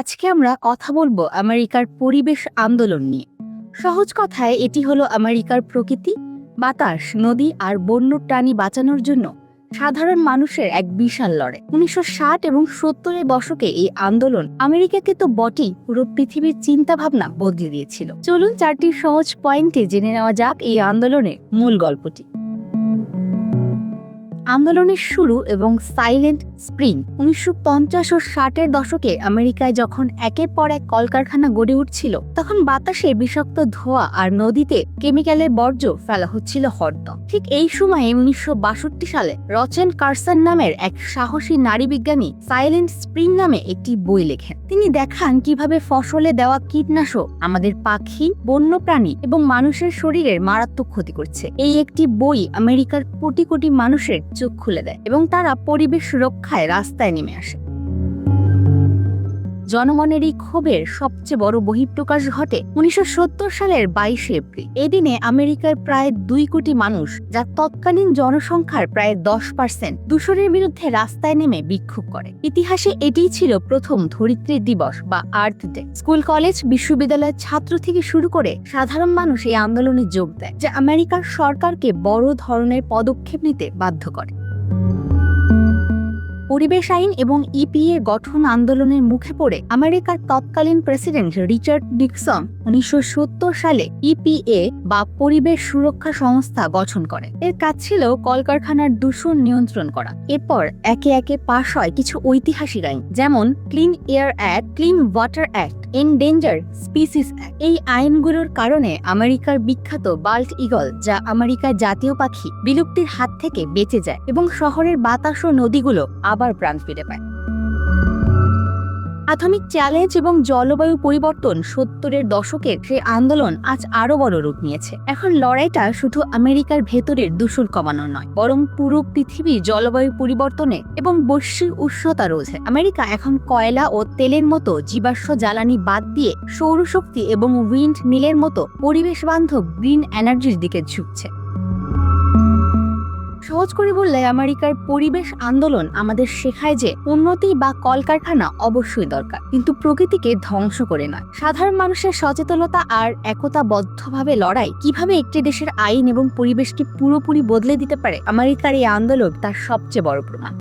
আজকে আমরা কথা বলবো আমেরিকার পরিবেশ আন্দোলন নিয়ে। সহজ কথায় এটি হলো আমেরিকার প্রকৃতি, বাতাস, নদী আর বন্য প্রাণী বাঁচানোর জন্য সাধারণ মানুষের এক বিশাল লড়াই। 1960 এবং 70-এর দশকে এই আন্দোলন আমেরিকাকে তো বটেই, পুরো পৃথিবীর চিন্তা ভাবনা বদলে দিয়েছিল। চলুন 4টি সহজ পয়েন্টে জেনে নেওয়া যাক এই আন্দোলনের মূল গল্পটি। আন্দোলনের শুরু এবং সাইলেন্ট স্প্রিং। 1950 ও 60-এর দশকে আমেরিকায় যখন একের পর এক কলকারখানা গড়ে উঠছিল, তখন বাতাসে বিষাক্ত ধোঁয়া আর নদীতে কেমিক্যালের বর্জ্য ফেলা হচ্ছিল হরদম। ঠিক এই সময়ে 1962 সালে রচেন কার্সন নামের এক সাহসী নারী বিজ্ঞানী সাইলেন্ট স্প্রিং নামে একটি বই লেখেন। তিনি দেখান কিভাবে ফসলে দেওয়া কীটনাশক আমাদের পাখি, বন্যপ্রাণী এবং মানুষের শরীরের মারাত্মক ক্ষতি করছে। এই একটি বই আমেরিকার কোটি কোটি মানুষের চোখ খুলে দেয় এবং তারা পরিবেশ রক্ষায় রাস্তায় নেমে আসে। জনগণের এই ক্ষোভের সবচেয়ে বড় বহিঃপ্রকাশ ঘটে 1970 সালের 22 এপ্রিল। এদিনে আমেরিকার প্রায় 2 কোটি মানুষ, যা তৎকালীন জনসংখ্যার প্রায় 10%, দূষণের বিরুদ্ধে রাস্তায় নেমে বিক্ষোভ করে। ইতিহাসে এটিই ছিল প্রথম ধরিত্রী দিবস বা আর্থ ডে। স্কুল, কলেজ, বিশ্ববিদ্যালয়ের ছাত্র থেকে শুরু করে সাধারণ মানুষ এই আন্দোলনে যোগ দেয়, যা আমেরিকার সরকারকে বড় ধরনের পদক্ষেপ নিতে বাধ্য করে। পরিবেশ আইন এবং ইপিএ গঠন আন্দোলনের মুখে পড়ে আমেরিকার তৎকালীন প্রেসিডেন্ট রিচার্ড নিক্সন 1970 সালে ইপিএ বা পরিবেশ সুরক্ষা সংস্থা গঠন করে। এর কাজ ছিল কলকারখানার দূষণ নিয়ন্ত্রণ করা। এরপর একে একে পাশ হয় কিছু ঐতিহাসিক আইন, যেমন clean air act, clean water act, endangered species act. এই আইনগুলোর কারণে আমেরিকার বিখ্যাত বাল্ট ইগল, যা আমেরিকার জাতীয় পাখি, বিলুপ্তির হাত থেকে বেঁচে যায় এবং শহরের বাতাস ও নদীগুলো আবার প্রাণ ফিরে পায়। আধুনিক চ্যালেঞ্জ এবং জলবায়ু পরিবর্তন 70-এর দশকের সেই আন্দোলন আজ আরো বড় রূপ নিয়েছে। এখন লড়াইটা শুধু আমেরিকার ভেতরের দূষণ কমানো নয়, বরং পুরো পৃথিবীর জলবায়ু পরিবর্তনে এবং বৈশ্বিক উষ্ণতা রোধে। আমেরিকা এখন কয়লা ও তেলের মতো জীবাশ্ম জ্বালানি বাদ দিয়ে সৌরশক্তি এবং উইন্ড মিলের মতো পরিবেশ বান্ধব গ্রিন এনার্জির দিকে ঝুঁকছে। সহজ করে বললে, আমেরিকার পরিবেশ আন্দোলন আমাদের শেখায় যে উন্নতি বা কলকারখানা অবশ্যই দরকার, কিন্তু প্রকৃতিকে ধ্বংস করে নয়। সাধারণ মানুষের সচেতনতা আর একতাবদ্ধভাবে লড়াই কিভাবে একটি দেশের আইন এবং পরিবেশকে পুরোপুরি বদলে দিতে পারে, আমেরিকার এই আন্দোলন তার সবচেয়ে বড় প্রমাণ।